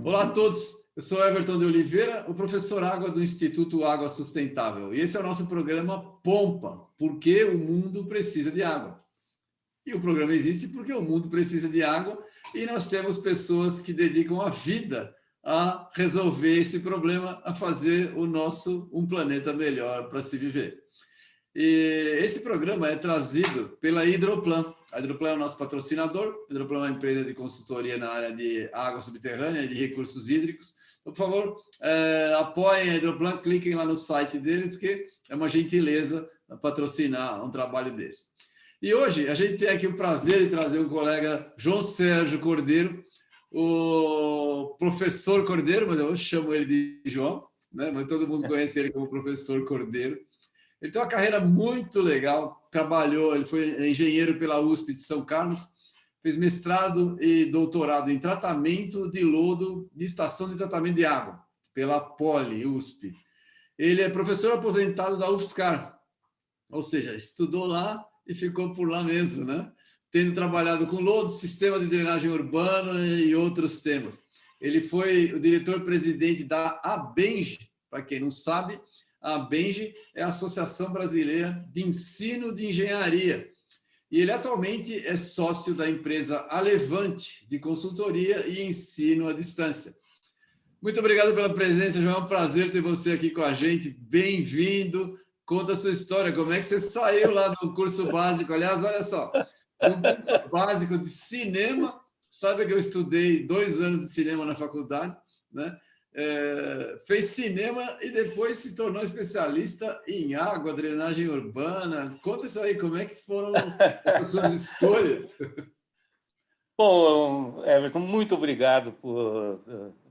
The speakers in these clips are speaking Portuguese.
Olá a todos, eu sou Everton de Oliveira, o professor Água do Instituto Água Sustentável. E esse é o nosso programa Pompa, porque o mundo precisa de água. E o programa existe porque o mundo precisa de água e nós temos pessoas que dedicam a vida a resolver esse problema, a fazer o nosso um planeta melhor para se viver. E esse programa é trazido pela Hidroplan. A Hidroplan é o nosso patrocinador. A Hidroplan é uma empresa de consultoria na área de água subterrânea e de recursos hídricos. Então, por favor, apoiem a Hidroplan, cliquem lá no site dele, porque é uma gentileza patrocinar um trabalho desse. E hoje a gente tem aqui o prazer de trazer o colega João Sérgio Cordeiro, o professor Cordeiro, mas eu chamo ele de João, né? Mas todo mundo conhece ele como professor Cordeiro. Ele tem uma carreira muito legal, trabalhou, ele foi engenheiro pela USP de São Carlos, fez mestrado e doutorado em tratamento de lodo de estação de tratamento de água, pela Poli, USP. Ele é professor aposentado da UFSCar, ou seja, estudou lá e ficou por lá mesmo, né? Tendo trabalhado com lodo, sistema de drenagem urbana e outros temas. Ele foi o diretor-presidente da ABENGE, para quem não sabe, a ABENGE é a Associação Brasileira de Ensino de Engenharia. E ele atualmente é sócio da empresa Alevante, de consultoria e ensino à distância. Muito obrigado pela presença, João. É um prazer ter você aqui com a gente. Bem-vindo. Conta a sua história. Como é que você saiu lá do curso básico? Aliás, olha só, um curso básico de cinema. Sabe que eu estudei 2 anos de cinema na faculdade, né? Fez cinema e depois se tornou especialista em água, drenagem urbana. Conta isso aí, como é que foram as suas escolhas? Bom, Everton, muito obrigado por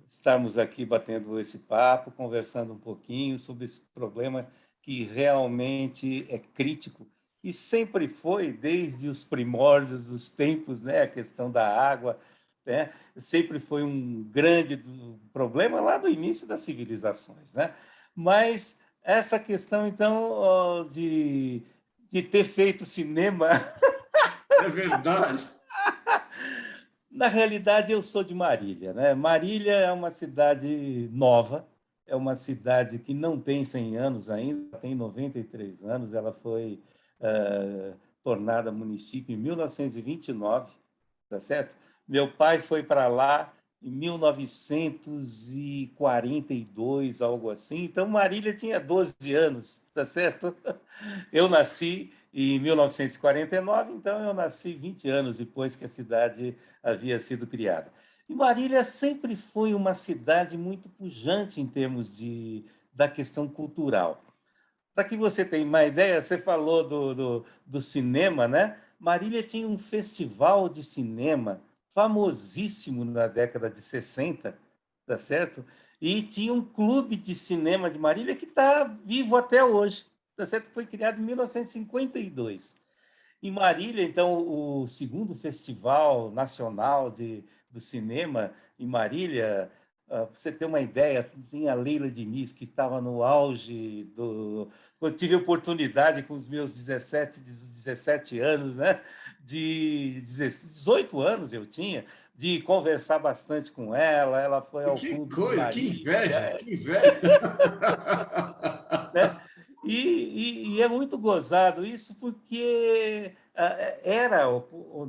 estarmos aqui batendo esse papo, conversando um pouquinho sobre esse problema que realmente é crítico e sempre foi, desde os primórdios dos tempos, né? A questão da água, né? Sempre foi um grande problema lá do início das civilizações, né? Mas essa questão, então, de ter feito cinema... É verdade. Na realidade, eu sou de Marília, né? Marília é uma cidade nova, é uma cidade que não tem 100 anos ainda, tem 93 anos. Ela foi tornada município em 1929, tá certo? Meu pai foi para lá em 1942, algo assim. Então, Marília tinha 12 anos, tá certo? Eu nasci em 1949, então eu nasci 20 anos depois que a cidade havia sido criada. E Marília sempre foi uma cidade muito pujante em termos da questão cultural. Para que você tenha uma ideia, você falou do cinema, né? Marília tinha um festival de cinema famosíssimo na década de 60, tá certo? E tinha um clube de cinema de Marília que está vivo até hoje, tá certo? Foi criado em 1952. Em Marília, então, o segundo Festival Nacional do Cinema em Marília, para você ter uma ideia, tinha a Leila Diniz, que estava no auge do... Eu tive a oportunidade, com os meus 17 anos, né? De 18 anos eu tinha, de conversar bastante com ela. Ela foi ao Que Clube de coisa, que inveja, Marília, que inveja. né? E é muito gozado isso, porque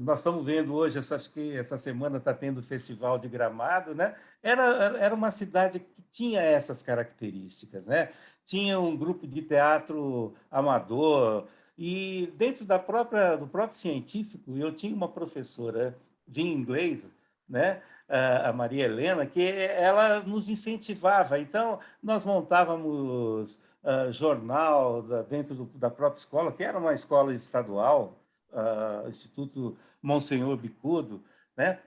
nós estamos vendo hoje, acho que essa semana está tendo o Festival de Gramado, né? Era uma cidade que tinha essas características, né? Tinha um grupo de teatro amador, e dentro do próprio científico, eu tinha uma professora de inglês, né? A Maria Helena, que ela nos incentivava. Então, nós montávamos jornal dentro da própria escola, que era uma escola estadual, Instituto Monsenhor Bicudo, né?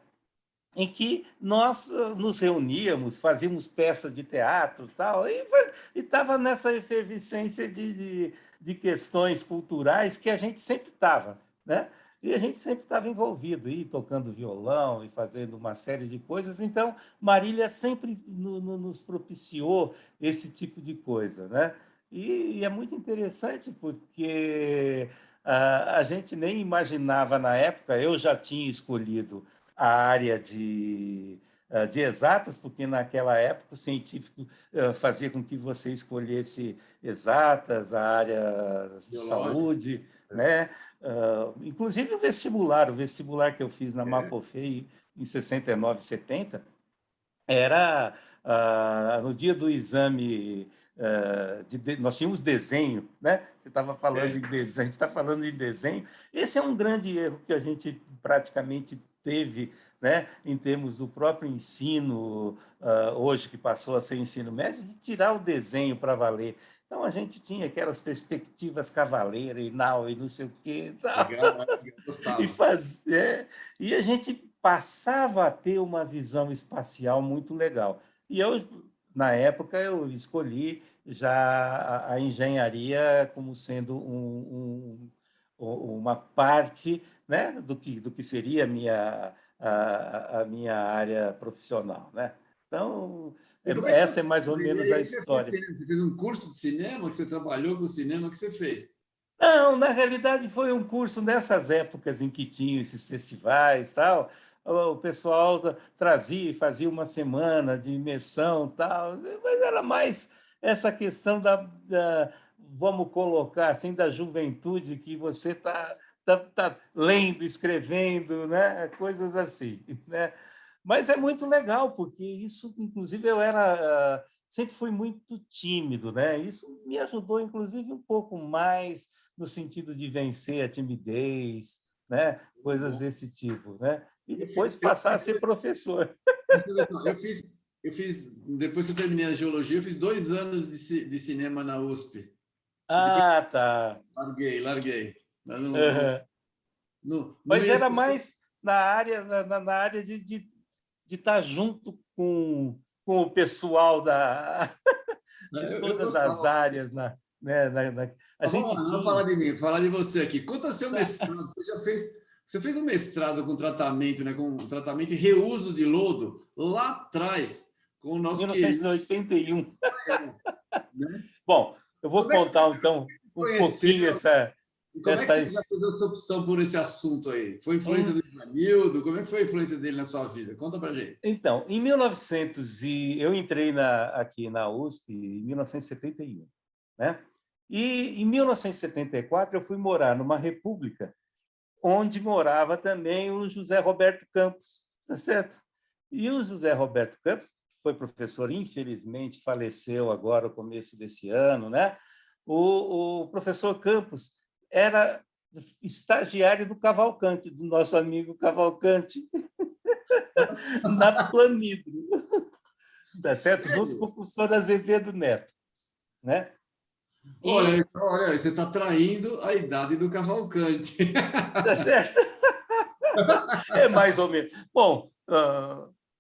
Em que nós nos reuníamos, fazíamos peças de teatro tal, e estava nessa efervescência de questões culturais que a gente sempre estava, né? E a gente sempre estava envolvido, aí, tocando violão e fazendo uma série de coisas. Então, Marília sempre nos propiciou esse tipo de coisa, né? E é muito interessante porque a gente nem imaginava na época, eu já tinha escolhido a área de exatas, porque naquela época o científico fazia com que você escolhesse exatas, a área de Biológico. saúde, né? Inclusive o vestibular que eu fiz na É. Mapofei em 69, 70, era no dia do exame, nós tínhamos desenho, né? Você estava falando É. em desenho, a gente está falando em desenho. Esse é um grande erro que a gente praticamente teve, né? Em termos do próprio ensino, hoje que passou a ser ensino médio, de tirar o desenho para valer. Então a gente tinha aquelas perspectivas cavaleiras e não sei o quê, Legal, né? Eu e gostava. fazer, e a gente passava a ter uma visão espacial muito legal. E eu, na época, eu escolhi já a engenharia como sendo uma parte, né, do que seria a minha área profissional, né? Então, E como é que essa é você mais ou fez? E menos a aí você fez história. cinema? Você fez um curso de cinema, que você trabalhou com cinema, que você fez? Não, na realidade foi um curso nessas épocas em que tinham esses festivais, tal. O pessoal trazia e fazia uma semana de imersão, tal, mas era mais essa questão vamos colocar assim, da juventude, que você tá lendo, escrevendo, né? Coisas assim, né? Mas é muito legal, porque isso, inclusive, eu sempre fui muito tímido, né? Isso me ajudou, inclusive, um pouco mais no sentido de vencer a timidez, né? Muito Coisas bom. desse tipo, né? E Eu depois fiz, eu, passar a ser professor. presta atenção, depois que eu terminei a geologia, eu fiz 2 anos de cinema na USP. E depois Ah, tá. larguei. Mas Aham. não Mas ia era ser. mais na área de estar junto com o pessoal de Eu todas gostava as bastante. áreas, né? A Mas vamos gente lá, não vamos tinha. falar de mim, falar de você aqui. Quanto ao seu mestrado, você fez um mestrado com tratamento, né, com tratamento e reuso de lodo lá atrás, com o nosso querido 1981. Rafael, né? Bom, eu vou Como é que contar então você um pouquinho conheceu? essa, E como é que essa você já fez essa opção por esse assunto aí? Foi influência do Ivanildo? Como é que foi a influência dele na sua vida? Conta pra gente. Então, eu entrei aqui na USP em 1971, né? E em 1974 eu fui morar numa república onde morava também o José Roberto Campos, tá certo? E o José Roberto Campos, que foi professor, infelizmente faleceu agora no começo desse ano, né? O professor Campos era estagiário do Cavalcante, do nosso amigo Cavalcante, Nossa, na Planidro, tá certo? Junto com sério? o professor Azevedo Neto, né? E Olha, você está traindo a idade do Cavalcante. tá certo? É mais ou menos. Bom,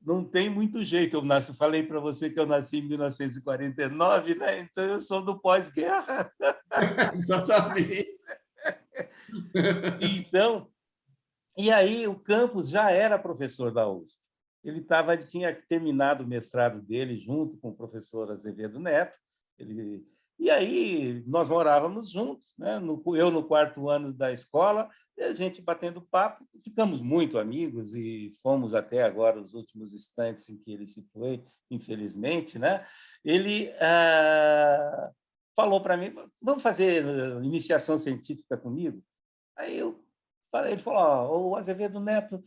não tem muito jeito. Falei para você que eu nasci em 1949, né? Então eu sou do pós-guerra. Exatamente. Então, e aí o Campos já era professor da USP. Ele tinha terminado o mestrado dele junto com o professor Azevedo Neto. E aí nós morávamos juntos, né? Eu no quarto ano da escola, e a gente batendo papo, ficamos muito amigos e fomos até agora os últimos instantes em que ele se foi, infelizmente, né? Ele falou para mim: vamos fazer iniciação científica comigo? Aí ele falou: o Azevedo Neto,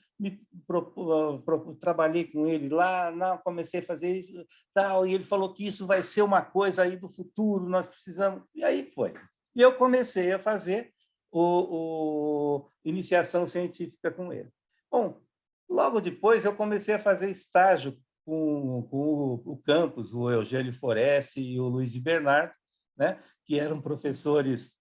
trabalhei com ele lá, não, comecei a fazer isso, tal, e ele falou que isso vai ser uma coisa aí do futuro, nós precisamos. E aí foi. E eu comecei a fazer iniciação científica com ele. Bom, logo depois eu comecei a fazer estágio com o Campos, o Eugênio Foreste e o Luiz de Bernardo, né, que eram professores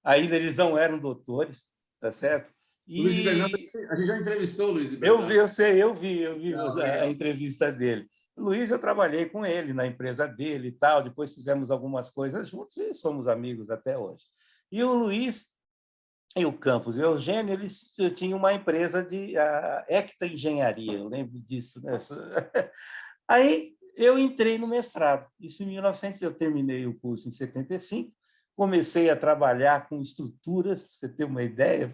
ainda eles não eram doutores, tá certo? O Luiz de Bernardo, E a gente já entrevistou o Luiz de Bernardo. eu vi Legal, a legal. entrevista dele. O Luiz, eu trabalhei com ele na empresa dele e tal, depois fizemos algumas coisas juntos e somos amigos até hoje. E o Luiz e o Campos e o Eugênio, eles tinham uma empresa de Ecta Engenharia, eu lembro disso. Né? Aí eu entrei no mestrado, isso em 1900, eu terminei o curso em 75, comecei a trabalhar com estruturas, para você ter uma ideia,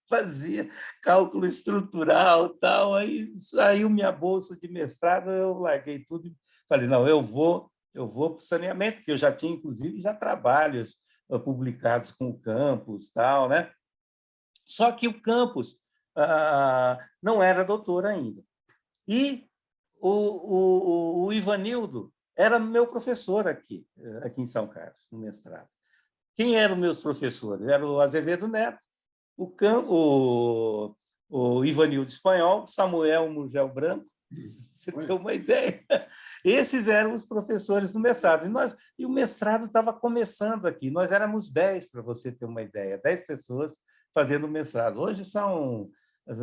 fazia cálculo estrutural, tal, aí saiu minha bolsa de mestrado, eu larguei tudo e falei, não, eu vou para o saneamento, que eu já tinha, inclusive, já trabalhos publicados com o campus, tal, né? Só que o campus não era doutor ainda. E o Ivanildo era meu professor aqui em São Carlos, no mestrado. Quem eram meus professores? Era o Azevedo Neto, o Ivanildo Espanhol, Samuel Murgel Branco, você tem uma ideia. Esses eram os professores do mestrado. E o mestrado estava começando aqui. Nós éramos 10, para você ter uma ideia, 10 pessoas fazendo mestrado. Hoje são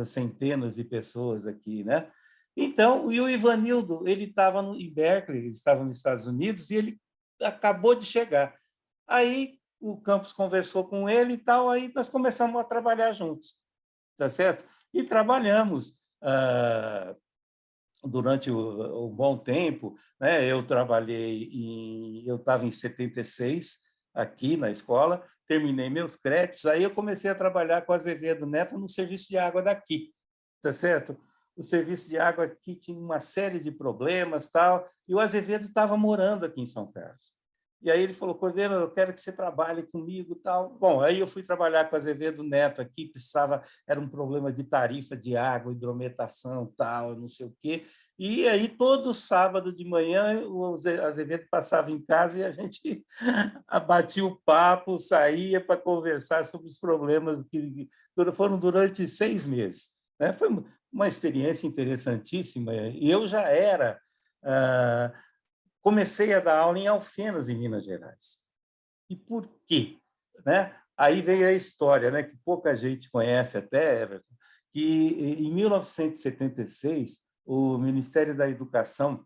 centenas de pessoas aqui, né? Então, e o Ivanildo, ele estava em Berkeley, ele estava nos Estados Unidos, e ele acabou de chegar. Aí o campus conversou com ele e tal, aí nós começamos a trabalhar juntos, tá certo? E trabalhamos durante um bom tempo, né? Eu estava em 76 aqui na escola, terminei meus créditos, aí eu comecei a trabalhar com a Azevedo Neto no serviço de água daqui, tá certo? O serviço de água aqui tinha uma série de problemas, tal, e o Azevedo estava morando aqui em São Carlos. E aí ele falou, Cordeiro, eu quero que você trabalhe comigo, tal. Bom, aí eu fui trabalhar com o Azevedo Neto aqui, era um problema de tarifa de água, hidrometação, tal, não sei o quê. E aí todo sábado de manhã o Azevedo passava em casa e a gente abatia o papo, saía para conversar sobre os problemas que foram durante 6 meses, né? Foi uma experiência interessantíssima. E eu já era comecei a dar aula em Alfenas, em Minas Gerais. E por quê? Né? Aí veio a história, né, que pouca gente conhece até, Everton, que em 1976 o Ministério da Educação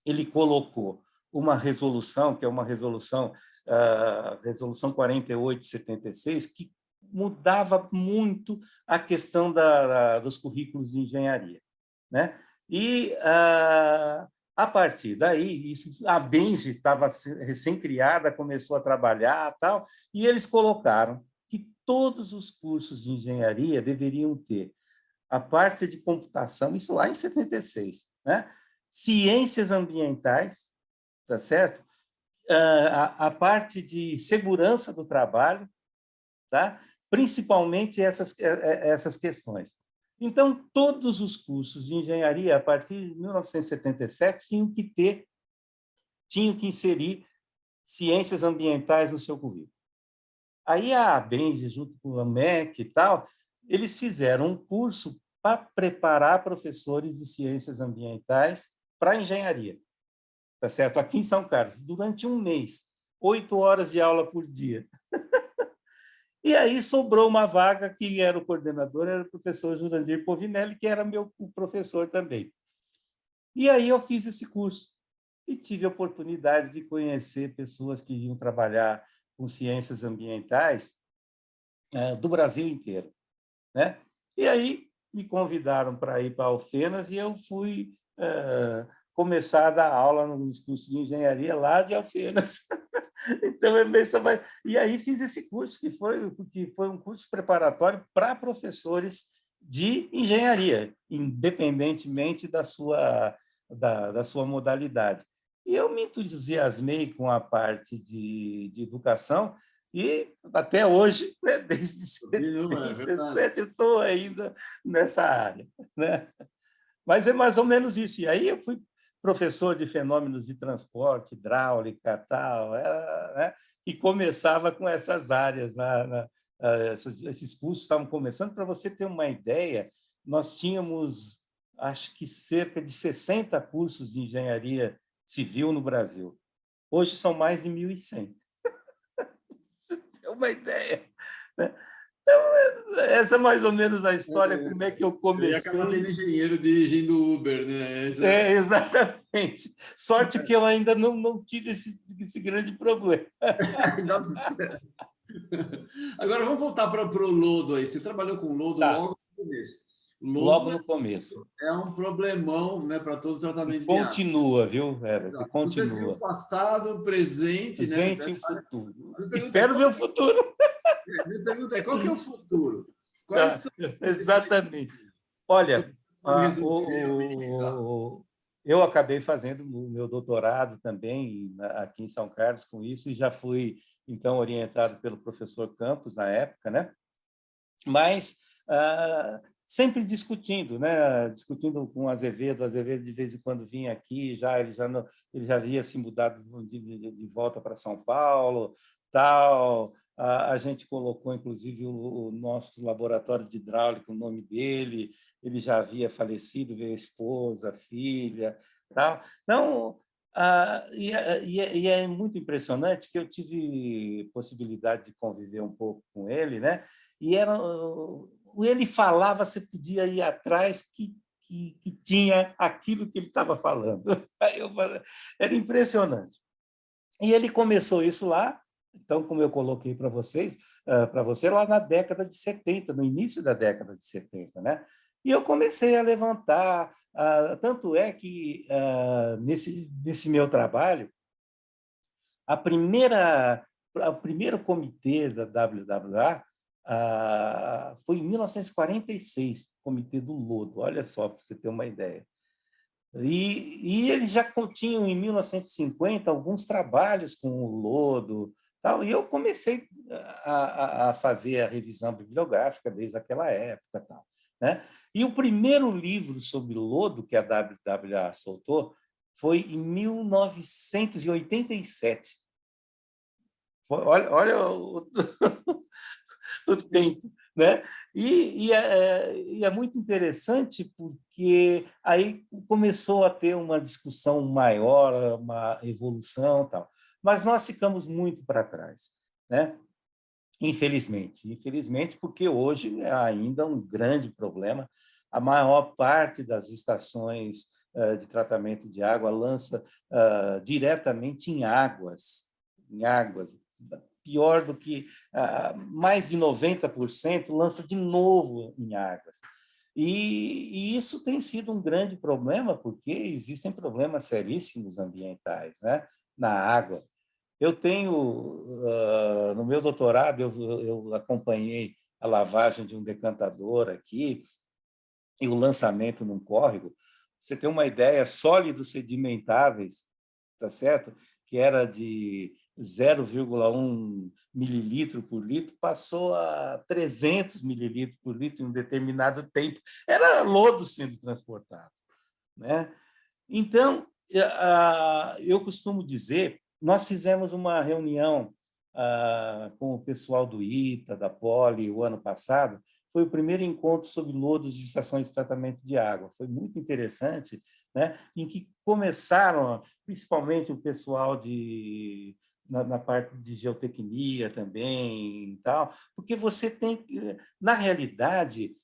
ele colocou uma resolução, que é uma resolução, resolução 48/76, que mudava muito a questão dos currículos de engenharia, né? E a partir daí, a Benji estava recém-criada, começou a trabalhar, tal, e eles colocaram que todos os cursos de engenharia deveriam ter a parte de computação, isso lá em 76, né? Ciências ambientais, tá certo? A parte de segurança do trabalho, tá? Principalmente essas questões. Então, todos os cursos de engenharia, a partir de 1977, tinham que inserir ciências ambientais no seu currículo. Aí a Benji, junto com a MEC e tal, eles fizeram um curso para preparar professores de ciências ambientais para engenharia, tá certo? Aqui em São Carlos, durante um mês, 8 horas de aula por dia. E aí sobrou uma vaga, que era o coordenador, era o professor Jurandir Povinelli, que era meu professor também. E aí eu fiz esse curso e tive a oportunidade de conhecer pessoas que iam trabalhar com ciências ambientais do Brasil inteiro, né? E aí me convidaram para ir para Alfenas e eu fui começar a dar aula nos cursos de engenharia lá de Alfenas. Então, e aí fiz esse curso, que foi um curso preparatório para professores de engenharia, independentemente da sua modalidade. E eu me entusiasmei com a parte de educação e até hoje, né, desde 77, eu estou ainda nessa área, né? Mas é mais ou menos isso. E aí eu fui professor de fenômenos de transporte, hidráulica, tal, né? E começava com essas áreas, esses cursos estavam começando. Para você ter uma ideia, nós tínhamos, acho que cerca de 60 cursos de engenharia civil no Brasil. Hoje são mais de 1.100. Você tem uma ideia, né? Então, essa é mais ou menos a história, como é que eu comecei. E acaba sendo engenheiro dirigindo Uber, né? Exatamente. Sorte que eu ainda não tive esse grande problema. Agora, vamos voltar para o lodo aí. Você trabalhou com lodo logo no começo. logo no começo. É um problemão, né, para todos os tratamentos de água. Continua, viu, Herbert? Exato. Você viu Continua. o passado, o presente, né? Presente e o futuro. Pergunta Espero ver o futuro. minha pergunta é, qual que é o futuro? Quais Tá, são exatamente. Olha, pode resolver, eu acabei fazendo o meu doutorado também aqui em São Carlos com isso e já fui, então, orientado pelo professor Campos na época, né? Mas sempre discutindo, né? Discutindo com o Azevedo. O Azevedo, de vez em quando, vinha aqui, ele já havia se mudado de volta para São Paulo, tal. A gente colocou, inclusive, o nosso laboratório de hidráulica, o nome dele, ele já havia falecido, veio a esposa, a filha, tal. Então, e é muito impressionante que eu tive possibilidade de conviver um pouco com ele, né? E ele falava, você podia ir atrás que tinha aquilo que ele estava falando. Era impressionante. E ele começou isso lá, então, como eu coloquei para você, lá na década de 70, no início da década de 70, né? E eu comecei a levantar, tanto é que nesse meu trabalho, o primeiro comitê da WWA foi em 1946, o Comitê do Lodo, olha só, para você ter uma ideia. E eles já tinham, em 1950, alguns trabalhos com o lodo, tal, e eu comecei a fazer a revisão bibliográfica desde aquela época. Tal, né? E o primeiro livro sobre lodo que a WWA soltou foi em 1987. Olha o tempo, né? E é muito interessante porque aí começou a ter uma discussão maior, uma evolução, tal. Mas nós ficamos muito para trás, né? Infelizmente, porque hoje é ainda um grande problema. A maior parte das estações de tratamento de água lança diretamente em águas, pior do que mais de 90% lança de novo em águas. E isso tem sido um grande problema, porque existem problemas seríssimos ambientais, né, na água. Eu tenho, no meu doutorado, eu acompanhei a lavagem de um decantador aqui e o lançamento num córrego. Você tem uma ideia, sólidos sedimentáveis, tá certo? Que era de 0,1 mililitro por litro, passou a 300 mililitros por litro em um determinado tempo. Era lodo sendo transportado, né? Então, eu costumo dizer, nós fizemos uma reunião com o pessoal do ITA, da Poli, o ano passado, foi o primeiro encontro sobre lodos de estações de tratamento de água. Foi muito interessante, né? Em que começaram, principalmente o pessoal na parte de geotecnia também, e tal, porque você tem que, na realidade,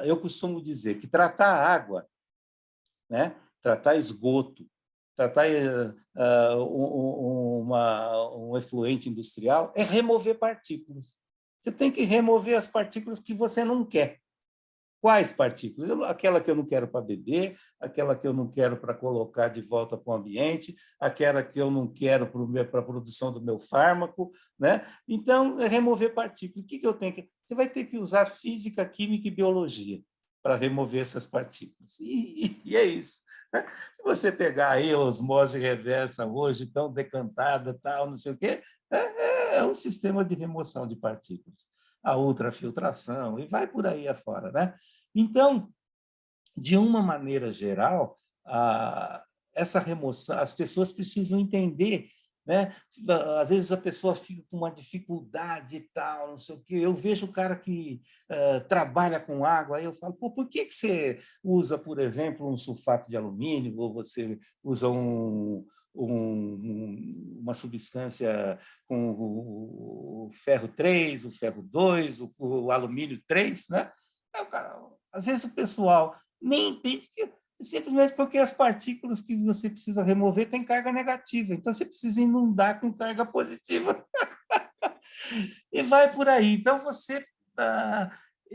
eu costumo dizer que tratar água, né? Tratar esgoto, tratar um efluente industrial é remover partículas. Você tem que remover as partículas que você não quer. Quais partículas? Aquela que eu não quero para beber, aquela que eu não quero para colocar de volta para o ambiente, aquela que eu não quero para a produção do meu fármaco, né? Então, é remover partículas. O que eu tenho que... Você vai ter que usar física, química e biologia para remover essas partículas. E é isso. Né? Se você pegar aí a osmose reversa hoje, tão decantada, tal, não sei o quê, é um sistema de remoção de partículas. A ultrafiltração, e vai por aí afora, né? Então, de uma maneira geral, essa remoção, as pessoas precisam entender, né? Às vezes a pessoa fica com uma dificuldade e tal, não sei o quê. Eu vejo o cara que trabalha com água, aí eu falo, pô, por que você usa, por exemplo, um sulfato de alumínio, ou você usa uma substância com o ferro 3, o ferro 2, o alumínio 3, né? Aí, cara, às vezes o pessoal nem entende que simplesmente porque as partículas que você precisa remover têm carga negativa, então você precisa inundar com carga positiva. E vai por aí. Então,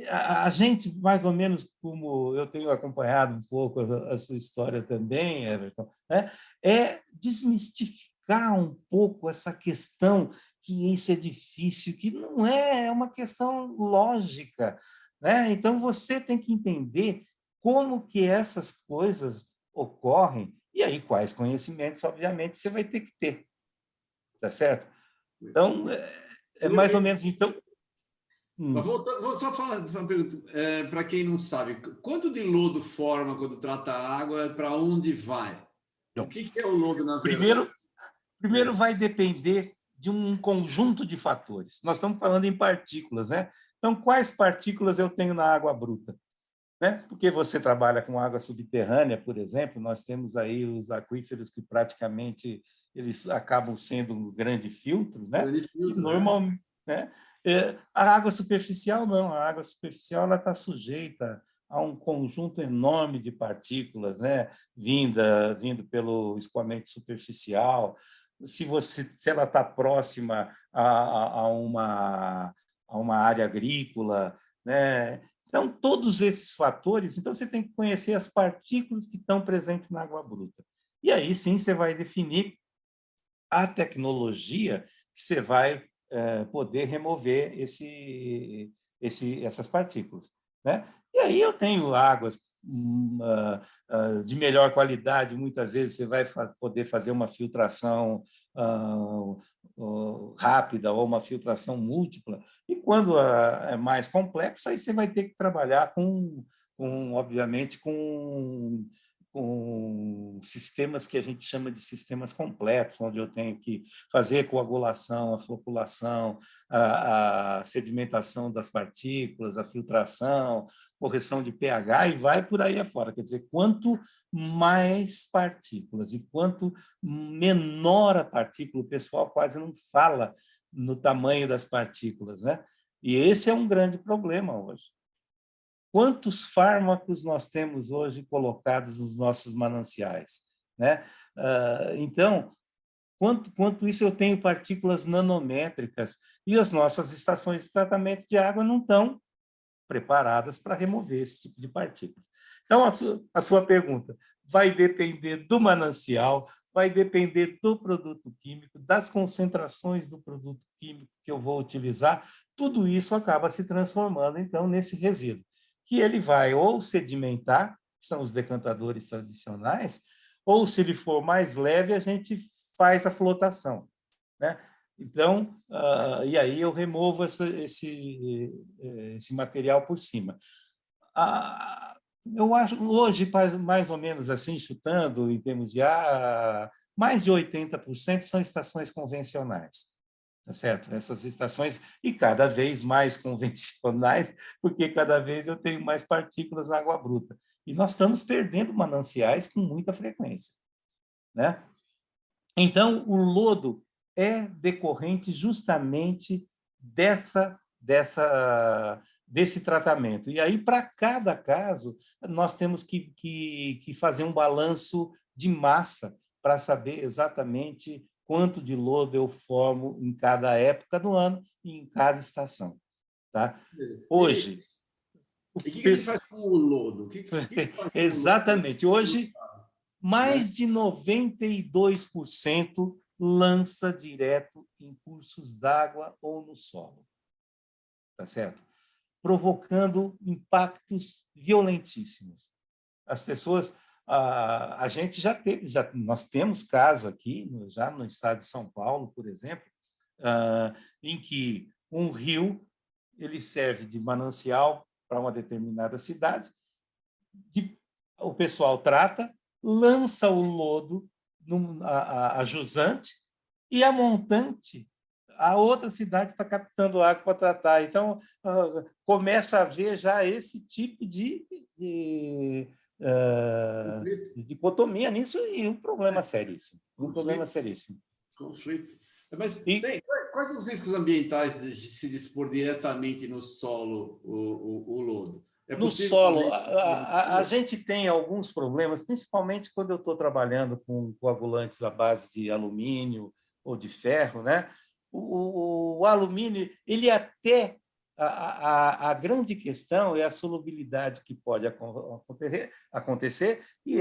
a gente, mais ou menos como eu tenho acompanhado um pouco a sua história também, Everton, né? É desmistificar um pouco essa questão que isso é difícil, que não é uma questão lógica, né? Então, você tem que entender como que essas coisas ocorrem e aí quais conhecimentos, obviamente, você vai ter que ter, tá certo? Então, é mais ou menos... Então, Mas voltando, vou só falar uma pergunta, para quem não sabe, quanto de lodo forma quando trata a água, para onde vai? O que é o lodo, na verdade? Primeiro vai depender de um conjunto de fatores. Nós estamos falando em partículas, né? Então, quais partículas eu tenho na água bruta? Né? Porque você trabalha com água subterrânea, por exemplo, nós temos aí os aquíferos que praticamente eles acabam sendo um grande filtro, né? Grande E filtro, né? normalmente, né? A água superficial não, a água superficial ela está sujeita a um conjunto enorme de partículas, né? Vindo pelo escoamento superficial. Se ela está próxima a uma área agrícola, né? Então, todos esses fatores, então você tem que conhecer as partículas que estão presentes na água bruta. E aí sim você vai definir a tecnologia que você vai poder remover essas partículas, né? E aí eu tenho águas de melhor qualidade, muitas vezes você vai poder fazer uma filtração rápida ou uma filtração múltipla, e quando é mais complexo, aí você vai ter que trabalhar obviamente, com sistemas que a gente chama de sistemas completos, onde eu tenho que fazer a coagulação, a floculação, a sedimentação das partículas, a filtração, correção de pH, e vai por aí afora. Quer dizer, quanto mais partículas e quanto menor a partícula, o pessoal quase não fala no tamanho das partículas, né? E esse é um grande problema hoje. Quantos fármacos nós temos hoje colocados nos nossos mananciais, né? Então, quanto isso eu tenho partículas nanométricas e as nossas estações de tratamento de água não estão preparadas para remover esse tipo de partículas. Então, a sua pergunta vai depender do manancial, vai depender do produto químico, das concentrações do produto químico que eu vou utilizar, tudo isso acaba se transformando, então, nesse resíduo, que ele vai ou sedimentar, que são os decantadores tradicionais, ou, se ele for mais leve, a gente faz a flotação, né? Então, e aí eu removo esse material por cima. Eu acho, hoje, mais ou menos assim, chutando em termos de ar, mais de 80% são estações convencionais, tá certo? Essas estações, e cada vez mais convencionais, porque cada vez eu tenho mais partículas na água bruta. E nós estamos perdendo mananciais com muita frequência, né? Então, o lodo é decorrente justamente desse tratamento. E aí, para cada caso, nós temos que fazer um balanço de massa para saber exatamente quanto de lodo eu formo em cada época do ano e em cada estação. Tá? Hoje... E o que a gente faz com o lodo? O que faz com o lodo? Exatamente. Hoje, mais de 92% lança direto em cursos d'água ou no solo, tá certo? Provocando impactos violentíssimos. As pessoas, a gente nós temos caso aqui, já no estado de São Paulo, por exemplo, em que um rio ele serve de manancial para uma determinada cidade, o pessoal trata, lança o lodo, a jusante, e a montante, a outra cidade está captando água para tratar. Então, começa a haver já esse tipo de dicotomia nisso, e um problema seríssimo. Um problema seríssimo. Conflito. Mas quais os riscos ambientais de se dispor diretamente no solo o lodo? No solo, a gente tem alguns problemas, principalmente quando eu estou trabalhando com coagulantes à base de alumínio ou de ferro, né? O alumínio, ele até a grande questão é a solubilidade que pode acontecer e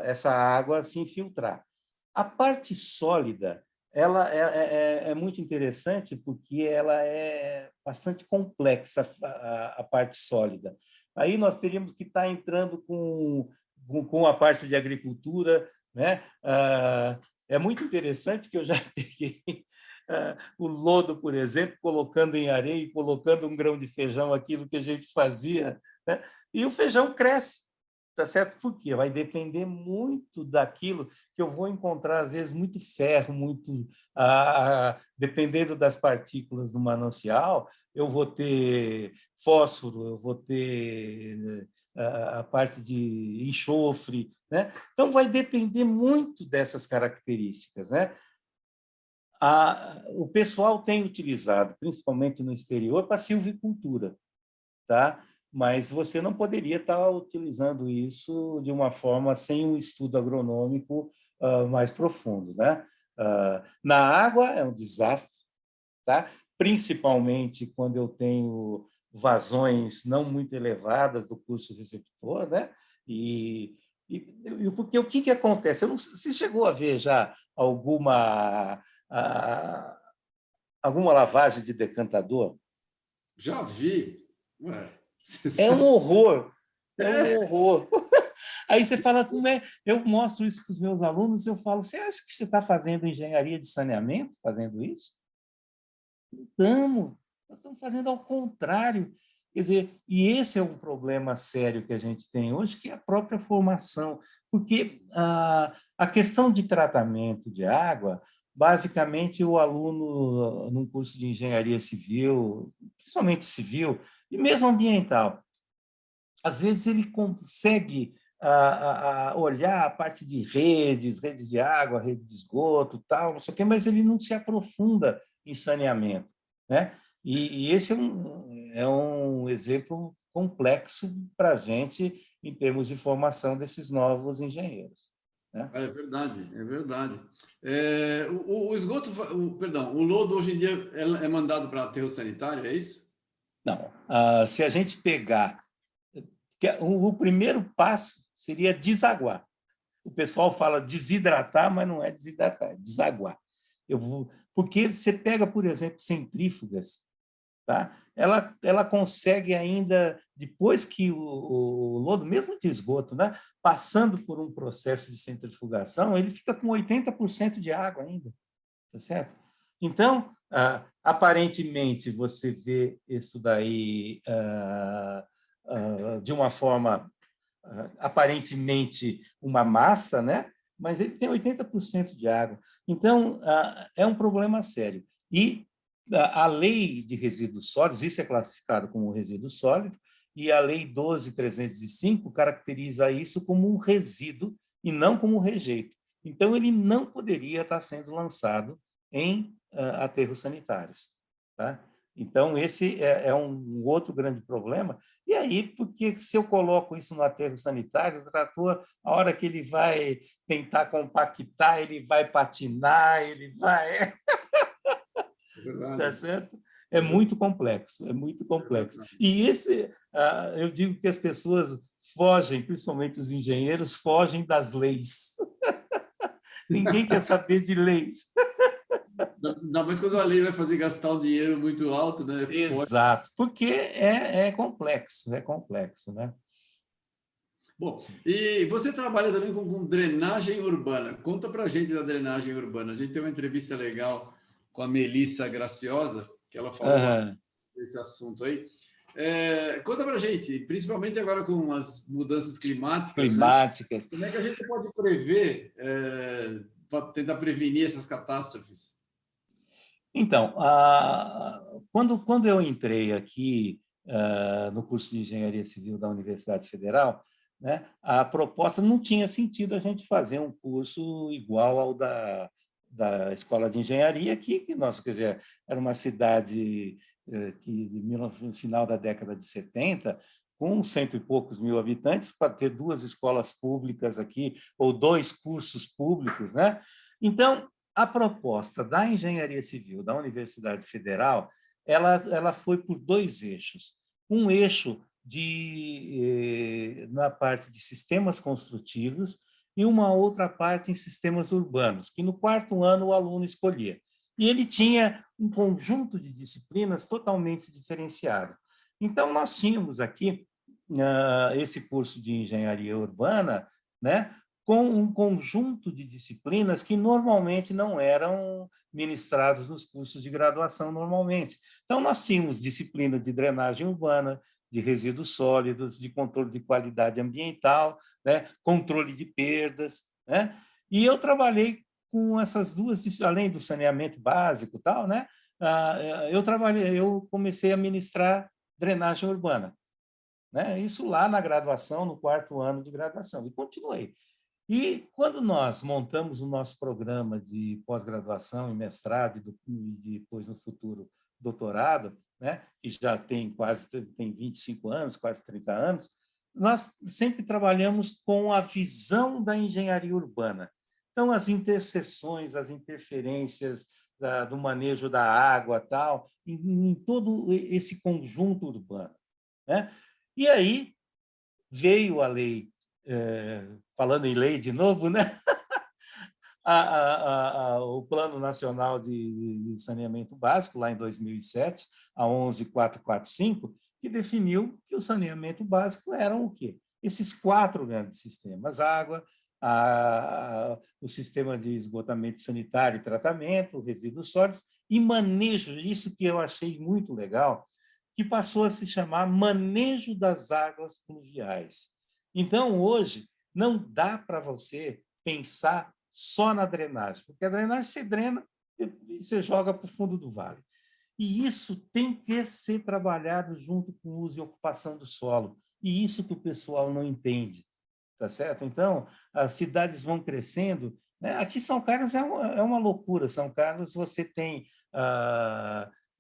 essa água se infiltrar. A parte sólida, ela é muito interessante porque ela é bastante complexa, a parte sólida. Aí nós teríamos que estar entrando com a parte de agricultura, né? É muito interessante que eu já peguei o lodo, por exemplo, colocando em areia e colocando um grão de feijão, aquilo que a gente fazia, né? E o feijão cresce, tá certo? Por quê? Vai depender muito daquilo que eu vou encontrar, às vezes, muito ferro, dependendo das partículas do manancial, eu vou ter fósforo, eu vou ter a parte de enxofre, né? Então, vai depender muito dessas características, né? O pessoal tem utilizado, principalmente no exterior, para silvicultura, tá? Mas você não poderia estar utilizando isso de uma forma sem um estudo agronômico mais profundo, né? Na água é um desastre, tá? Principalmente quando eu tenho vazões não muito elevadas do curso receptor, né? Porque o que acontece? Você chegou a ver já alguma lavagem de decantador? Já vi. Ué, você É um sabe. horror, é um É, horror. Aí você fala, como é? Eu mostro isso para os meus alunos, eu falo, você acha que você está fazendo engenharia de saneamento, fazendo isso? Estamos, nós estamos fazendo ao contrário. Quer dizer, e esse é um problema sério que a gente tem hoje, que é a própria formação, porque a questão de tratamento de água, basicamente o aluno, num curso de engenharia civil, principalmente civil, e mesmo ambiental, às vezes ele consegue olhar a parte de redes, rede de água, rede de esgoto, tal, não sei o quê, mas ele não se aprofunda em saneamento, né? E esse é um exemplo complexo para a gente em termos de formação desses novos engenheiros, né? é verdade, é verdade. O esgoto, perdão, o lodo hoje em dia é mandado para aterro sanitário, é isso? Não, se a gente pegar, o primeiro passo seria desaguar. O pessoal fala desidratar, mas não é desidratar, é desaguar. Porque você pega, por exemplo, centrífugas, tá? Ela consegue ainda, depois que o lodo, mesmo de esgoto, né? Passando por um processo de centrifugação, ele fica com 80% de água ainda, tá certo? Então, aparentemente, você vê isso daí de uma forma aparentemente uma massa, né? Mas ele tem 80% de água. Então, é um problema sério. E a lei de resíduos sólidos, isso é classificado como resíduo sólido, e a lei 12.305 caracteriza isso como um resíduo e não como um rejeito. Então, ele não poderia estar sendo lançado em aterros sanitários, tá? Então, esse é um outro grande problema. E aí, porque se eu coloco isso no aterro sanitário, o trator, a hora que ele vai tentar compactar, ele vai patinar, ele vai... É verdade, Tá certo? É é verdade. muito complexo, é muito É complexo. verdade. E eu digo que as pessoas fogem, principalmente os engenheiros, fogem das leis. Ninguém quer saber de leis. Ainda mais quando a lei vai fazer gastar um dinheiro muito alto, né? Fora. Exato, porque é complexo, né? Bom, e você trabalha também com drenagem urbana. Conta para a gente da drenagem urbana. A gente tem uma entrevista legal com a Melissa Graciosa, que ela falou bastante Aham. desse assunto aí. Conta para a gente, principalmente agora com as mudanças climáticas, né? Climáticas. Como é que a gente pode prever, para tentar prevenir essas catástrofes? Então, quando eu entrei aqui no curso de Engenharia Civil da Universidade Federal, né, a proposta não tinha sentido a gente fazer um curso igual ao da Escola de Engenharia, que nós, quer dizer, era uma cidade que, no final da década de 70, com 100 e poucos mil habitantes, para ter 2 escolas públicas aqui, ou 2 cursos públicos, né? Então, a proposta da Engenharia Civil da Universidade Federal ela foi por dois eixos. Um eixo na parte de sistemas construtivos e uma outra parte em sistemas urbanos, que no quarto ano o aluno escolhia. E ele tinha um conjunto de disciplinas totalmente diferenciado. Então, nós tínhamos aqui esse curso de engenharia urbana, né, com um conjunto de disciplinas que normalmente não eram ministrados nos cursos de graduação normalmente. Então, nós tínhamos disciplina de drenagem urbana, de resíduos sólidos, de controle de qualidade ambiental, né, controle de perdas, né? E eu trabalhei com essas duas, além do saneamento básico, tal, né? Eu comecei a ministrar drenagem urbana, né? Isso lá na graduação, no quarto ano de graduação, e continuei. E quando nós montamos o nosso programa de pós-graduação e mestrado e depois no futuro doutorado, né, que já tem 25 anos, quase 30 anos, nós sempre trabalhamos com a visão da engenharia urbana. Então, as interseções, as interferências do manejo da água, tal, em todo esse conjunto urbano, né? E aí veio a lei, falando em lei de novo, né? O Plano Nacional de Saneamento Básico, lá em 2007, a 11445, que definiu que o saneamento básico eram o quê? Esses 4 grandes sistemas: água, o sistema de esgotamento sanitário e tratamento, resíduos sólidos e manejo, isso que eu achei muito legal, que passou a se chamar manejo das águas pluviais. Então, hoje, não dá para você pensar só na drenagem, porque a drenagem você drena e você joga para o fundo do vale. E isso tem que ser trabalhado junto com o uso e ocupação do solo. E isso que o pessoal não entende, tá certo? Então, as cidades vão crescendo, né? Aqui São Carlos é uma loucura. São Carlos, você tem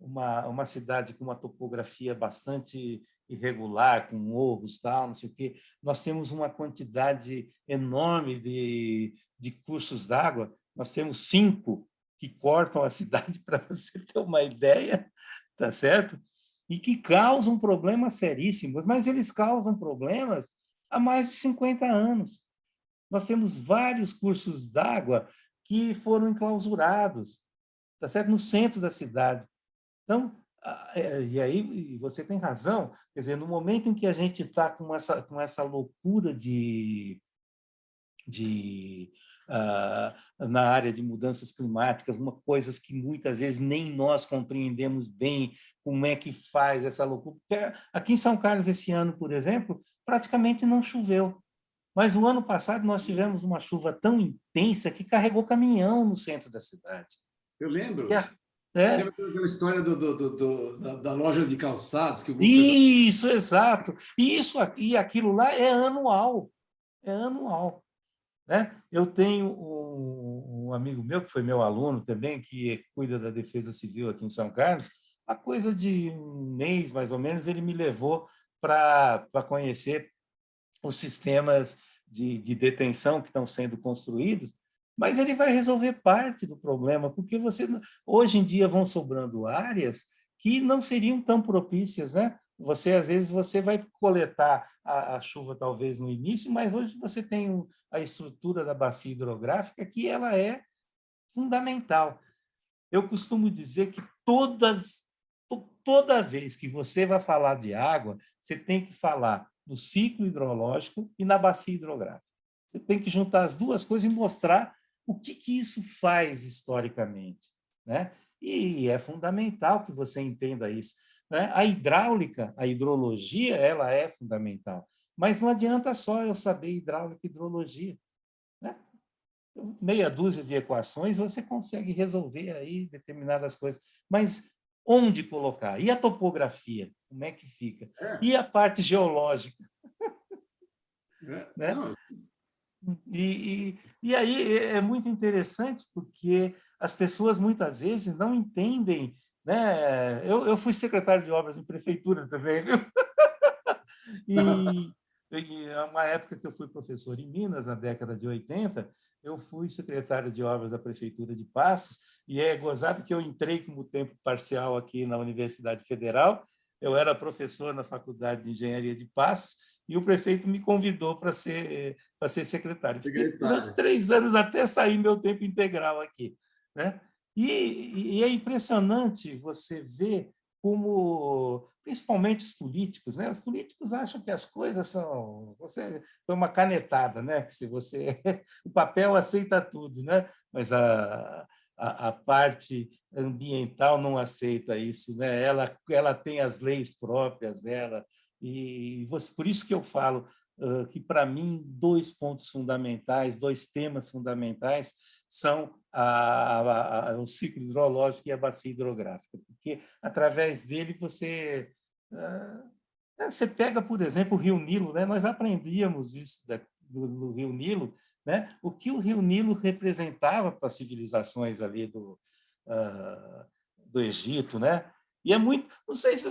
uma cidade com uma topografia bastante irregular, com morros, tal, não sei o quê. Nós temos uma quantidade enorme de cursos d'água. Nós temos 5 que cortam a cidade, para você ter uma ideia, tá certo? E que causam problemas seríssimos, mas eles causam problemas há mais de 50 anos. Nós temos vários cursos d'água que foram enclausurados, tá certo? No centro da cidade. Então, e aí você tem razão, quer dizer, no momento em que a gente está com essa loucura na área de mudanças climáticas, coisas que muitas vezes nem nós compreendemos bem como é que faz essa loucura. Porque aqui em São Carlos, esse ano, por exemplo, praticamente não choveu. Mas o ano passado nós tivemos uma chuva tão intensa que carregou caminhão no centro da cidade. Eu lembro. Lembra aquela história da loja de calçados que o Isso, exato. E aquilo lá é anual. É anual. Né? Eu tenho um amigo meu, que foi meu aluno também, que cuida da Defesa Civil aqui em São Carlos. Há coisa de um mês, mais ou menos, ele me levou para conhecer os sistemas de detenção que estão sendo construídos, mas ele vai resolver parte do problema, porque hoje em dia vão sobrando áreas que não seriam tão propícias, né? Às vezes, você vai coletar a chuva talvez no início, mas hoje você tem a estrutura da bacia hidrográfica que ela é fundamental. Eu costumo dizer que toda vez que você vai falar de água, você tem que falar no ciclo hidrológico e na bacia hidrográfica. Você tem que juntar as duas coisas e mostrar o que isso faz historicamente, né? E é fundamental que você entenda isso, né? A hidráulica, a hidrologia, ela é fundamental, mas não adianta só eu saber hidráulica e hidrologia, né? Meia dúzia de equações você consegue resolver aí determinadas coisas, mas onde colocar? E a topografia, como é que fica? E a parte geológica? Né? E aí é muito interessante, porque as pessoas muitas vezes não entendem, né? Eu fui secretário de obras em prefeitura também, viu? E uma época que eu fui professor em Minas, na década de 80, eu fui secretário de obras da Prefeitura de Passos, e é gozado que eu entrei como tempo parcial aqui na Universidade Federal, eu era professor na Faculdade de Engenharia de Passos, e o prefeito me convidou para ser secretário. Fiquei durante Secretário. 3 anos até sair meu tempo integral aqui, né? E é impressionante você ver como, principalmente os políticos, né? Os políticos acham que as coisas são, você foi uma canetada, né? Que se você o papel aceita tudo, né? Mas a parte ambiental não aceita isso, né? Ela tem as leis próprias dela e você, por isso que eu falo que para mim 2 pontos fundamentais, 2 temas fundamentais são o ciclo hidrológico e a bacia hidrográfica, porque através dele você pega, por exemplo, o Rio Nilo, né? Nós aprendíamos isso do Rio Nilo, né? O que o Rio Nilo representava para as civilizações ali do Egito, né? E é muito, não sei se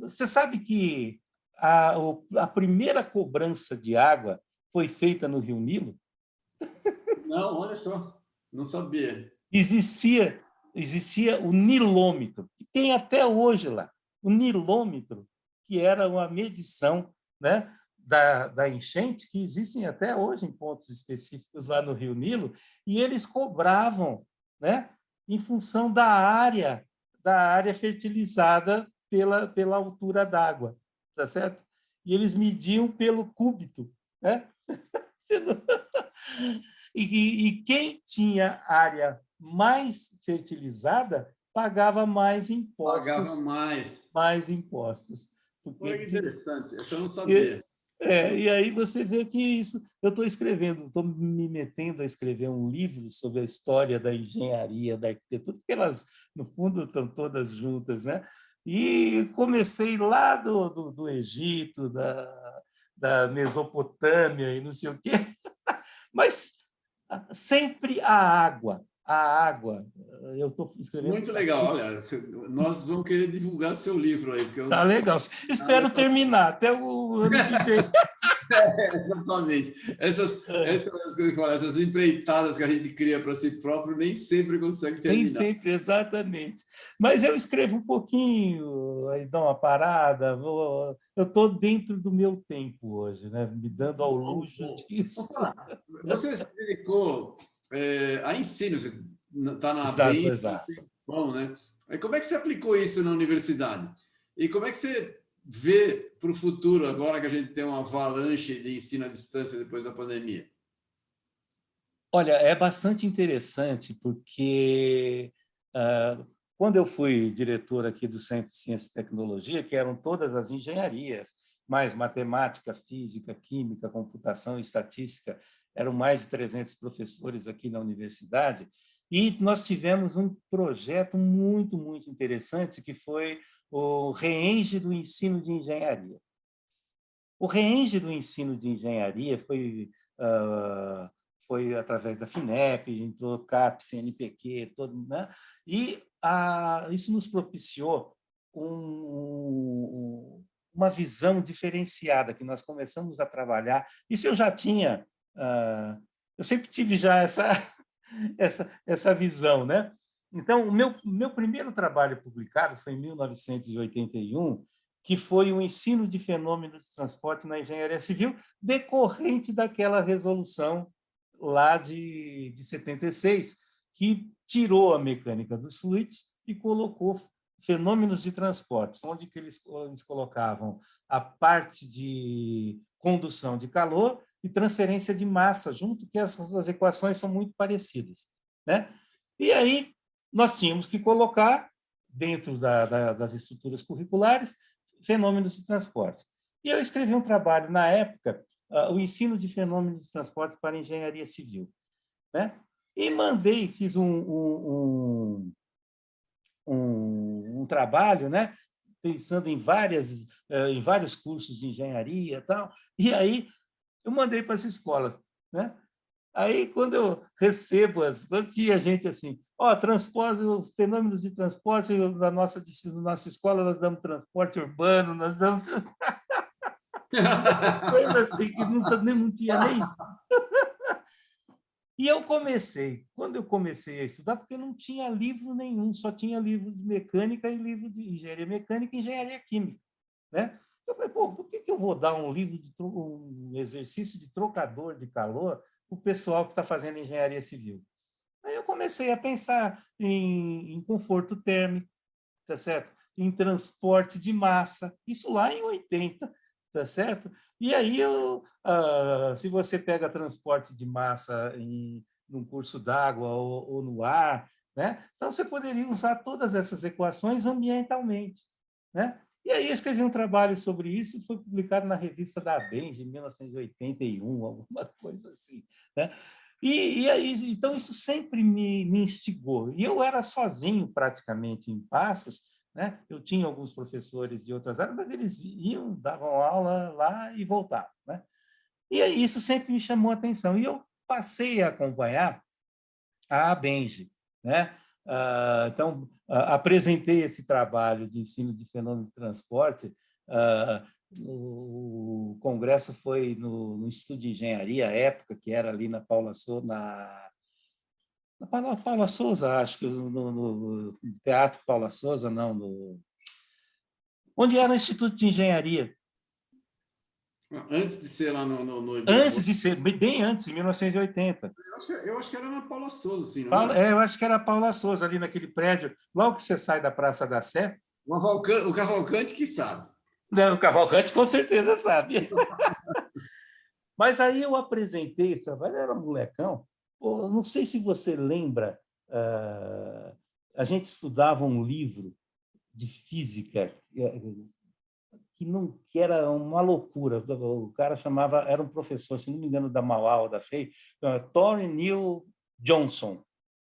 você sabe que a primeira cobrança de água foi feita no Rio Nilo. Não, olha só, não sabia. Existia, existia o nilômetro, que tem até hoje lá. O nilômetro, que era uma medição, né, da enchente, que existem até hoje em pontos específicos lá no Rio Nilo, e eles cobravam, né, em função da área fertilizada pela altura d'água, tá certo? E eles mediam pelo cúbito, né? E quem tinha área mais fertilizada pagava Pagava mais. mais impostos. Olha Porque que interessante, essa eu não e, sabia. e aí você vê que isso. Eu estou escrevendo, estou me metendo a escrever um livro sobre a história da engenharia, da arquitetura, porque elas, no fundo, estão todas juntas, né? E comecei lá do Egito, da Mesopotâmia e não sei o quê, mas sempre a água. Eu estou escrevendo. Muito legal. Olha, nós vamos querer divulgar seu livro aí, porque Tá eu legal. Espero terminar até o ano que vem. exatamente. Essas empreitadas que a gente cria para si próprio nem sempre consegue Nem terminar. sempre, exatamente. Mas eu escrevo um pouquinho, aí dou uma parada. Eu estou dentro do meu tempo hoje, né? Me dando ao Bom, luxo bom. disso. Vamos falar. Você se dedicou a ensino, você está na Exato, BEM, exato. bom, né? Como é que você aplicou isso na universidade? E como é que você vê para o futuro, agora que a gente tem uma avalanche de ensino à distância depois da pandemia? Olha, é bastante interessante, porque quando eu fui diretor aqui do Centro de Ciência e Tecnologia, que eram todas as engenharias, mais matemática, física, química, computação e estatística, eram mais de 300 professores aqui na universidade, e nós tivemos um projeto muito, muito interessante, que foi o REENGE do ensino de engenharia. O REENGE do ensino de engenharia foi através da FINEP, entrou CAP, CNPq, todo, né? E isso nos propiciou uma visão diferenciada, que nós começamos a trabalhar. Isso eu já tinha, eu sempre tive já essa visão, né? Então, o meu primeiro trabalho publicado foi em 1981, que foi o ensino de fenômenos de transporte na engenharia civil, decorrente daquela resolução lá de 76, que tirou a mecânica dos fluidos e colocou fenômenos de transporte, onde que eles colocavam a parte de condução de calor e transferência de massa junto, que as equações são muito parecidas, né? E aí nós tínhamos que colocar, dentro das estruturas curriculares, fenômenos de transporte. E eu escrevi um trabalho, na época, o ensino de fenômenos de transporte para engenharia civil, né? E mandei, fiz um trabalho, né? Pensando em vários cursos de engenharia e tal, e aí eu mandei para as escolas, né? Aí, quando eu recebo, quando tinha gente assim, transporte, os fenômenos de transporte da nossa escola, nós damos transporte urbano, nós damos umas coisas assim que não tinha nem. E quando eu comecei a estudar, porque não tinha livro nenhum, só tinha livro de mecânica e livro de engenharia mecânica e engenharia química, né? Eu falei, pô, por que eu vou dar um livro um exercício de trocador de calor para o pessoal que está fazendo engenharia civil? Aí eu comecei a pensar em conforto térmico, tá certo? Em transporte de massa, isso lá em 80, tá certo? E aí, se você pega transporte de massa num curso d'água ou no ar, né? Então, você poderia usar todas essas equações ambientalmente, né? E aí eu escrevi um trabalho sobre isso e foi publicado na revista da ABENGE, em 1981, alguma coisa assim, né? E aí, então, isso sempre me instigou. E eu era sozinho, praticamente, em Passos, né? Eu tinha alguns professores de outras áreas, mas eles iam, davam aula lá e voltavam, né? E aí, isso sempre me chamou a atenção. E eu passei a acompanhar a ABENGE, né? Então, apresentei esse trabalho de ensino de fenômeno de transporte. O congresso foi no Instituto de Engenharia, à época, que era ali na Paula Souza, na Paula Souza, acho que no Teatro Paula Souza, não, onde era o Instituto de Engenharia. Antes de ser lá no Antes de ser, bem antes, em 1980. Eu acho que era na Paula Souza, assim, não era? Eu acho que era a Paula Souza, ali naquele prédio, logo que você sai da Praça da Sé. O Cavalcante que sabe. Não, o Cavalcante com certeza sabe. Mas aí eu apresentei esse trabalho, era um molecão. Pô, não sei se você lembra, a gente estudava um livro de física que era uma loucura. O cara era um professor, se não me engano, da Mauá ou da FEI, Tony Neil Johnson.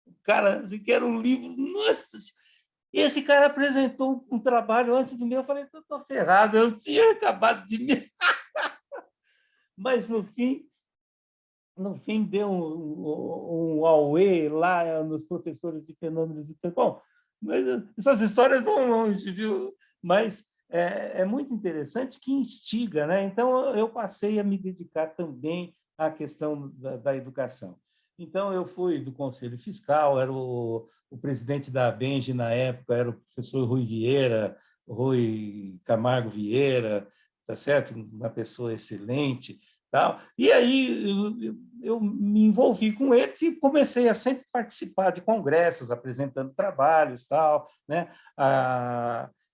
O cara, assim, que era um livro, nossa. E esse cara apresentou um trabalho antes do meu, eu falei, estou ferrado, eu tinha acabado de me... Mas, no fim deu um auê lá nos professores de fenômenos de tempo. Bom, mas essas histórias vão longe, viu? Mas é muito interessante que instiga, né? Então, eu passei a me dedicar também à questão da educação. Então, eu fui do Conselho Fiscal, era o presidente da ABENGE na época, era o professor Rui Camargo Vieira, tá certo? Uma pessoa excelente. Tal. E aí eu me envolvi com eles e comecei a sempre participar de congressos, apresentando trabalhos, tal, né?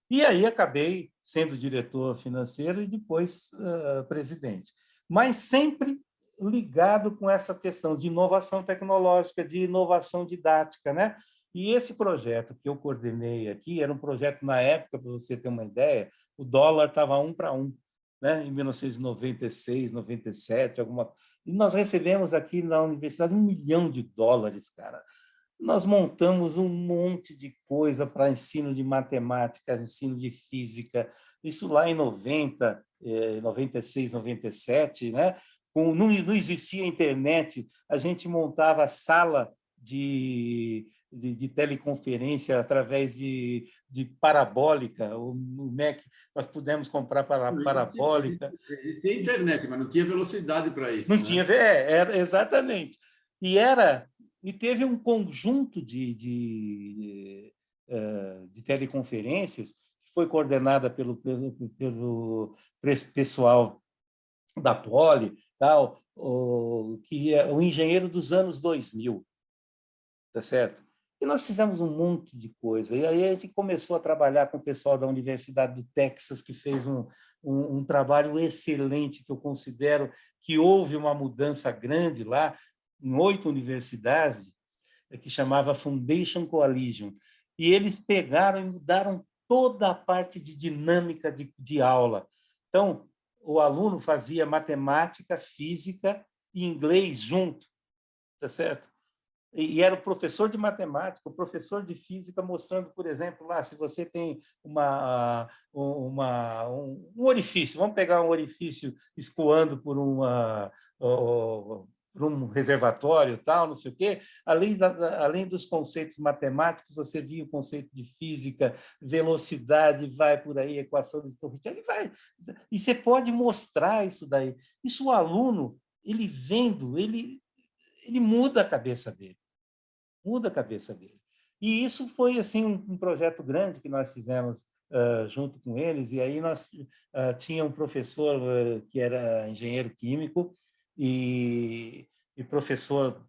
E aí acabei sendo diretor financeiro e depois presidente. Mas sempre ligado com essa questão de inovação tecnológica, de inovação didática, né? E esse projeto que eu coordenei aqui era um projeto, na época, para você ter uma ideia, o dólar estava 1 para 1. Né, em 1996, 97, e nós recebemos aqui na universidade $1 milhão, cara. Nós montamos um monte de coisa para ensino de matemática, ensino de física, isso lá em 90, 96, 97, né? Não existia internet, a gente montava a sala de teleconferência através de parabólica. No MEC, nós pudemos comprar parabólica. Existia internet, mas não tinha velocidade para isso. Não tinha, era, exatamente. E teve um conjunto de teleconferências que foi coordenada pelo pessoal da Poli, tal, que é o engenheiro dos anos 2000. Tá certo? E nós fizemos um monte de coisa. E aí a gente começou a trabalhar com o pessoal da Universidade do Texas, que fez um trabalho excelente, que eu considero que houve uma mudança grande lá, em 8 universidades, que chamava Foundation Coalition. E eles pegaram e mudaram toda a parte de dinâmica de aula. Então, o aluno fazia matemática, física e inglês junto, tá certo? E era o professor de matemática, o professor de física, mostrando, por exemplo, lá, se você tem um orifício, vamos pegar um orifício escoando por um reservatório, tal, não sei o quê, além dos conceitos matemáticos, você via o conceito de física, velocidade, vai por aí, equação de Torricelli, vai. E você pode mostrar isso daí. Isso o aluno, ele vendo, ele muda a cabeça dele, muda a cabeça dele. E isso foi assim um projeto grande que nós fizemos junto com eles, e aí nós tinha um professor que era engenheiro químico e professor,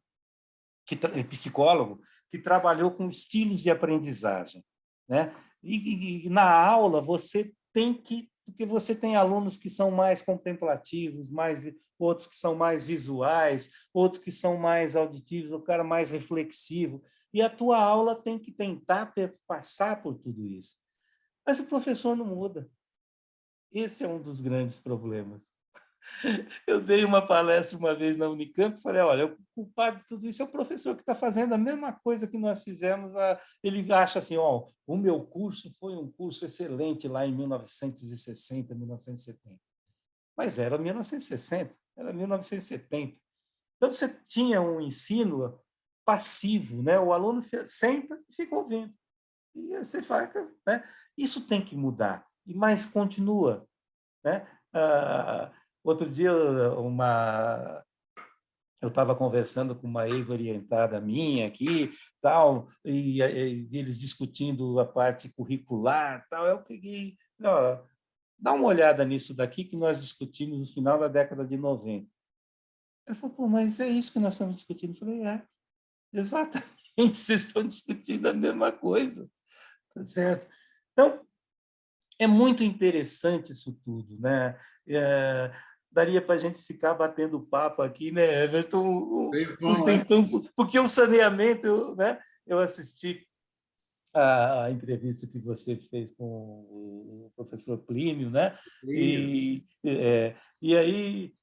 psicólogo, que trabalhou com estilos de aprendizagem, né? E na aula você tem que, porque você tem alunos que são mais contemplativos, outros que são mais visuais, outros que são mais auditivos, o cara mais reflexivo, e a tua aula tem que tentar passar por tudo isso. Mas o professor não muda. Esse é um dos grandes problemas. Eu dei uma palestra uma vez na Unicamp e falei, olha, o culpado de tudo isso é o professor que está fazendo a mesma coisa que nós fizemos. Ele acha assim, ó, o meu curso foi um curso excelente lá em 1960, 1970. Mas era 1960, era 1970. Então, você tinha um ensino passivo, né? O aluno senta e fica ouvindo. E você faz, né? Isso tem que mudar, mas continua, né? Outro dia, eu estava conversando com uma ex-orientada minha aqui, tal, e eles discutindo a parte curricular, tal. Eu peguei, ó, dá uma olhada nisso daqui que nós discutimos no final da década de 90. Ele falou, pô, mas é isso que nós estamos discutindo. Eu falei, exatamente, vocês estão discutindo a mesma coisa, tá certo? Então, é muito interessante isso tudo, né? Daria para a gente ficar batendo papo aqui, né, Everton? Um Tempão, é? tempão, porque o saneamento, né? Eu assisti a entrevista que você fez com o professor Plínio, né? E aí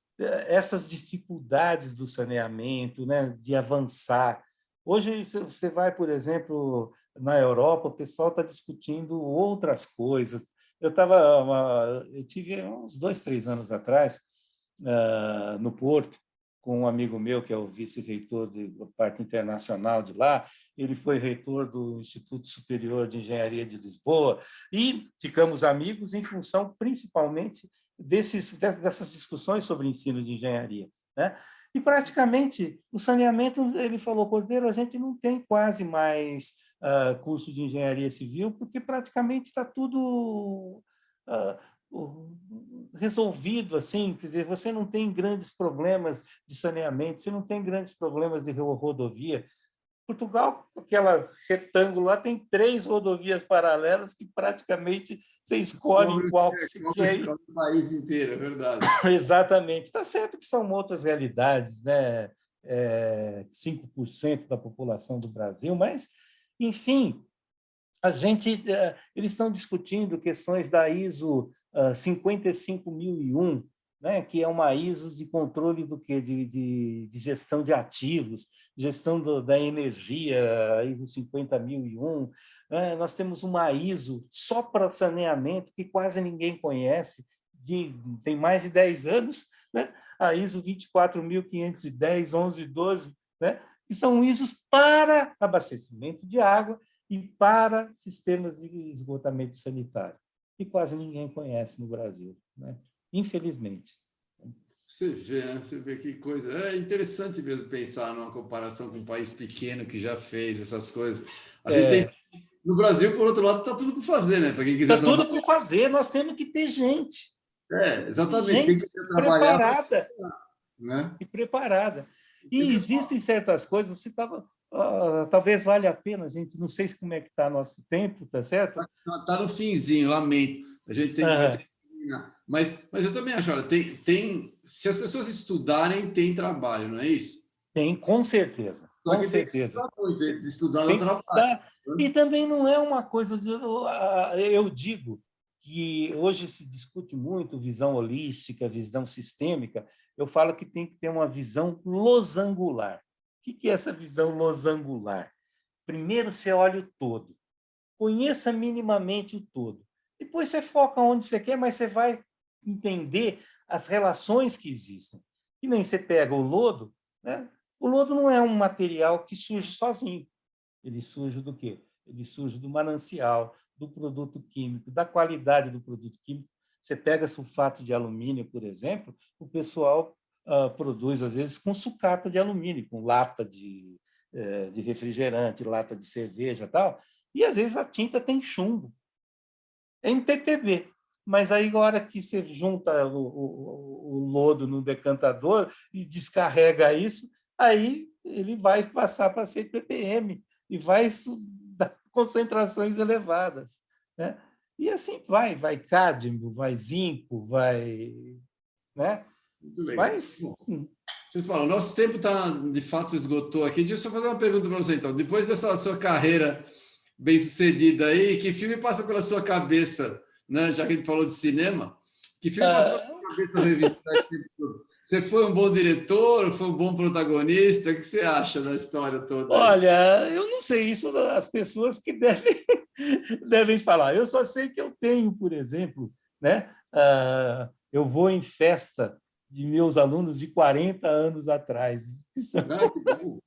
essas dificuldades do saneamento, né? De avançar. Hoje você vai, por exemplo, na Europa, o pessoal está discutindo outras coisas. Eu tive uns 2, 3 anos atrás no Porto, com um amigo meu, que é o vice-reitor da parte internacional de lá. Ele foi reitor do Instituto Superior de Engenharia de Lisboa, e ficamos amigos em função, principalmente, dessas discussões sobre ensino de engenharia, né? E, praticamente, o saneamento, ele falou, Cordeiro, a gente não tem quase mais curso de engenharia civil, porque praticamente está tudo resolvido, assim, quer dizer, você não tem grandes problemas de saneamento, você não tem grandes problemas de rodovia. Portugal, aquela retângulo lá, tem 3 rodovias paralelas que praticamente você escolhe em qual que você quer ir. O país inteiro, é verdade. Exatamente. Está certo que são outras realidades, né? 5% da população do Brasil, mas, enfim, eles estão discutindo questões da ISO 55001, né, que é uma ISO de controle do quê? De gestão de ativos, gestão da energia, a ISO 50001. Né? Nós temos uma ISO só para saneamento, que quase ninguém conhece, tem mais de 10 anos, né? A ISO 24510, 1112, né? Que são ISOs para abastecimento de água e para sistemas de esgotamento sanitário, que quase ninguém conhece no Brasil, né? Infelizmente. Você vê que coisa. É interessante mesmo pensar numa comparação com um país pequeno que já fez essas coisas. A gente tem, no Brasil, por outro lado, está tudo por fazer, né? Para quem quiser Está tudo trabalhar. por fazer, nós temos que ter gente. Exatamente. Quem Gente quiser trabalhar, preparada, né? e preparada. E E existem certas coisas, você estava... talvez valha a pena, gente, não sei como é que está nosso tempo, tá certo? Está no finzinho, lamento. A gente vai ter que terminar. Mas eu também acho, olha, se as pessoas estudarem, tem trabalho, não é isso? Tem, com certeza, Só com que tem que certeza. estudar muito, estudar dá Tem que trabalho. estudar. E também não é uma coisa de... Eu digo que hoje se discute muito visão holística, visão sistêmica. Eu falo que tem que ter uma visão losangular. O que é essa visão losangular? Primeiro você olha o todo, conheça minimamente o todo. Depois você foca onde você quer, mas você vai entender as relações que existem. E nem você pega o lodo, né? O lodo não é um material que surge sozinho. Ele surge do quê? Ele surge do manancial, do produto químico, da qualidade do produto químico. Você pega sulfato de alumínio, por exemplo, o pessoal produz, às vezes, com sucata de alumínio, com lata de refrigerante, lata de cerveja e tal, e às vezes a tinta tem chumbo. É MPPB. Mas aí, na hora que você junta o lodo no decantador e descarrega isso, aí ele vai passar para ser ppm e vai dar concentrações elevadas, né? E assim vai cádmio, vai zinco, vai, né? Muito legal. Mas Bom, você fala, o nosso tempo tá, de fato esgotou aqui. Deixa eu só fazer uma pergunta para você, então. Depois dessa sua carreira bem-sucedida aí, que filme passa pela sua cabeça, né? Já que a gente falou de cinema, que filme passa pela sua cabeça revisitar esse tempo todo? Você foi um bom diretor, foi um bom protagonista? O que você acha da história toda aí? olha, eu não sei isso as pessoas que devem falar. Eu só sei que eu tenho, por exemplo, né? Eu vou em festa de meus alunos de 40 anos atrás. Ah, que bom.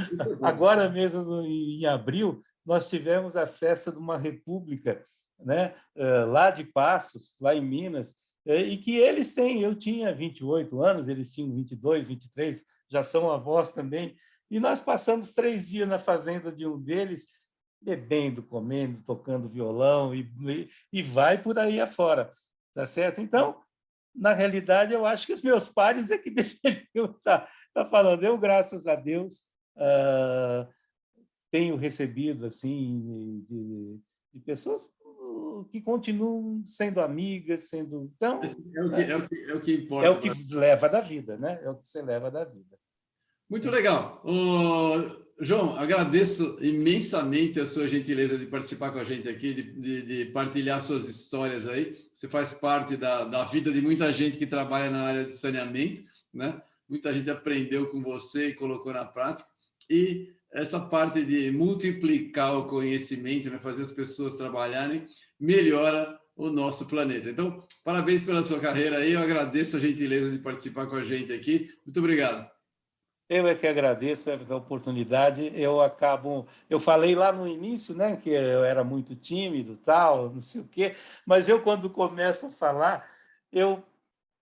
Muito bom. Agora mesmo, em abril, nós tivemos a festa de uma república, né? Lá de Passos, lá em Minas, e que eles têm. Eu tinha 28 anos, eles tinham 22, 23, já são avós também. E nós passamos 3 dias na fazenda de um deles, bebendo, comendo, tocando violão e vai por aí afora, tá certo? Então, na realidade, eu acho que os meus pares é que deveriam estar falando. Eu, graças a Deus, tenho recebido assim de pessoas que continuam sendo amigas, sendo então É o que é importa o que para. leva da vida, né? É o que você leva da vida. Muito legal. João, agradeço imensamente a sua gentileza de participar com a gente aqui, de partilhar suas histórias aí. Você faz parte da vida de muita gente que trabalha na área de saneamento, né? Muita gente aprendeu com você e colocou na prática. E essa parte de multiplicar o conhecimento, né? Fazer as pessoas trabalharem, melhora o nosso planeta. Então, parabéns pela sua carreira aí. Eu agradeço a gentileza de participar com a gente aqui. Muito obrigado. Eu é que agradeço essa oportunidade. Eu falei lá no início, né, que eu era muito tímido, tal, não sei o quê, mas eu quando começo a falar, eu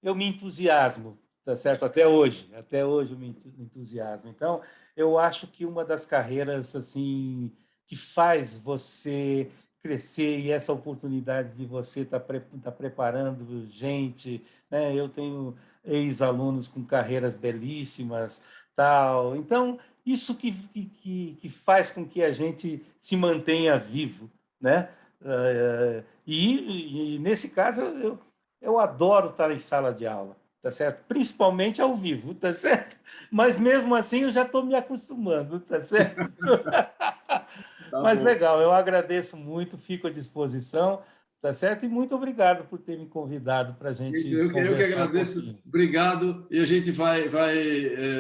eu me entusiasmo, tá certo? Até hoje eu me entusiasmo. Então, eu acho que uma das carreiras assim que faz você crescer e essa oportunidade de você tá preparando gente, né? Eu tenho ex-alunos com carreiras belíssimas, tal. Então, isso que faz com que a gente se mantenha vivo, né? E nesse caso, eu adoro estar em sala de aula, tá certo? Principalmente ao vivo, tá certo? Mas mesmo assim eu já estou me acostumando, tá certo? Tá Mas bom. legal, eu agradeço muito, fico à disposição, tá certo? E muito obrigado por ter me convidado para a Isso, gente eu que conversar um agradeço. pouquinho. Obrigado. E a gente vai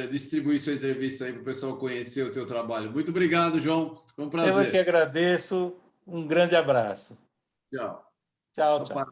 distribuir sua entrevista aí para o pessoal conhecer o teu trabalho. Muito obrigado, João. Foi um Eu é que prazer. agradeço, um grande abraço. Tchau. Tchau, Só tchau. para.